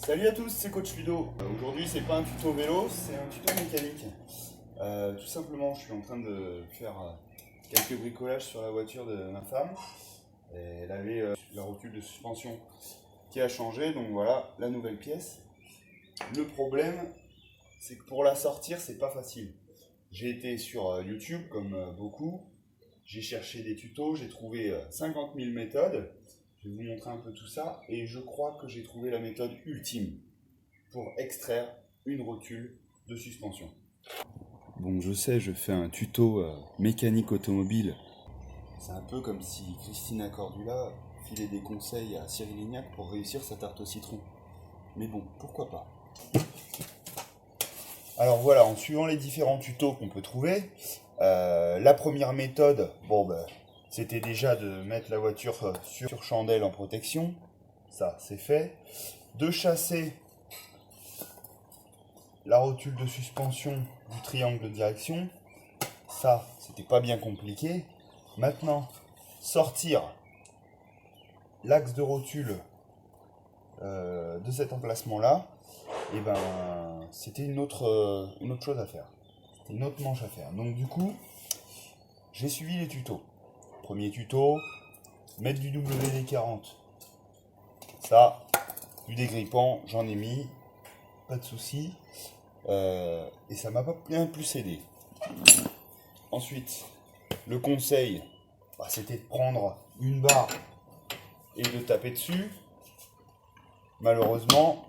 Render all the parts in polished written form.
Salut à tous, c'est Coach Ludo. Aujourd'hui, c'est pas un tuto vélo, c'est un tuto mécanique. Tout simplement, je suis en train de faire quelques bricolages sur la voiture de ma femme. Et elle avait la rotule de suspension qui a changé, donc voilà la nouvelle pièce. Le problème, c'est que pour la sortir, c'est pas facile. J'ai été sur YouTube, comme beaucoup. J'ai cherché des tutos, j'ai trouvé 50 000 méthodes. Je vais vous montrer un peu tout ça et je crois que j'ai trouvé la méthode ultime pour extraire une rotule de suspension. Bon, je sais, je fais un tuto mécanique automobile. C'est un peu comme si Christina Cordula filait des conseils à Cyril Lignac pour réussir sa tarte au citron. Mais bon, pourquoi pas. Alors voilà, en suivant les différents tutos qu'on peut trouver, la première méthode, c'était déjà de mettre la voiture sur chandelle en protection. Ça, c'est fait. De chasser la rotule de suspension du triangle de direction. Ça, c'était pas bien compliqué. Maintenant, sortir l'axe de rotule de cet emplacement-là, et ben, c'était une autre chose à faire. C'était une autre manche à faire. Donc du coup, j'ai suivi les tutos. Premier tuto, mettre du WD-40. Ça, du dégrippant, j'en ai mis, pas de souci. Et ça m'a pas bien plus aidé. Ensuite, le conseil, c'était de prendre une barre et de taper dessus. Malheureusement,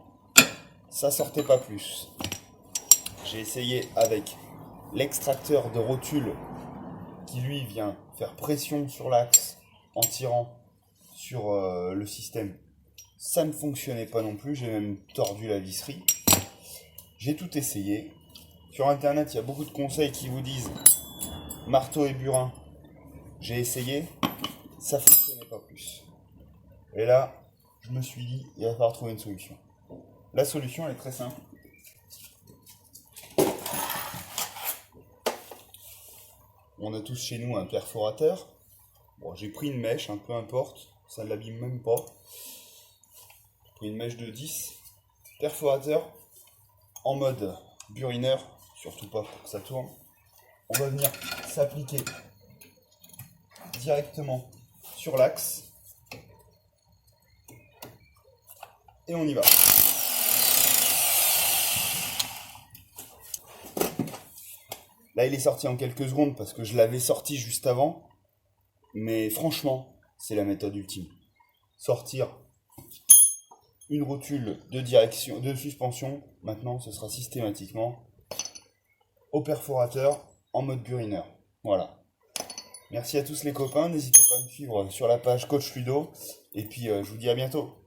ça sortait pas plus. J'ai essayé avec l'extracteur de rotule qui lui vient faire pression sur l'axe en tirant sur le système. Ça ne fonctionnait pas non plus, j'ai même tordu la visserie. J'ai tout essayé. Sur internet, il y a beaucoup de conseils qui vous disent marteau et burin. J'ai essayé, ça ne fonctionnait pas plus. Et là, je me suis dit, il va falloir trouver une solution. La solution, elle est très simple. On a tous chez nous un perforateur. Bon, j'ai pris une mèche, peu importe, ça ne l'abîme même pas. J'ai pris une mèche de 10. Perforateur en mode burineur, surtout pas pour que ça tourne. On va venir s'appliquer directement sur l'axe. Et on y va. Là, il est sorti en quelques secondes parce que je l'avais sorti juste avant. Mais franchement, c'est la méthode ultime. Sortir une rotule de suspension, maintenant, ce sera systématiquement au perforateur en mode burineur. Voilà. Merci à tous les copains. N'hésitez pas à me suivre sur la page Coach Ludo. Et puis, je vous dis à bientôt.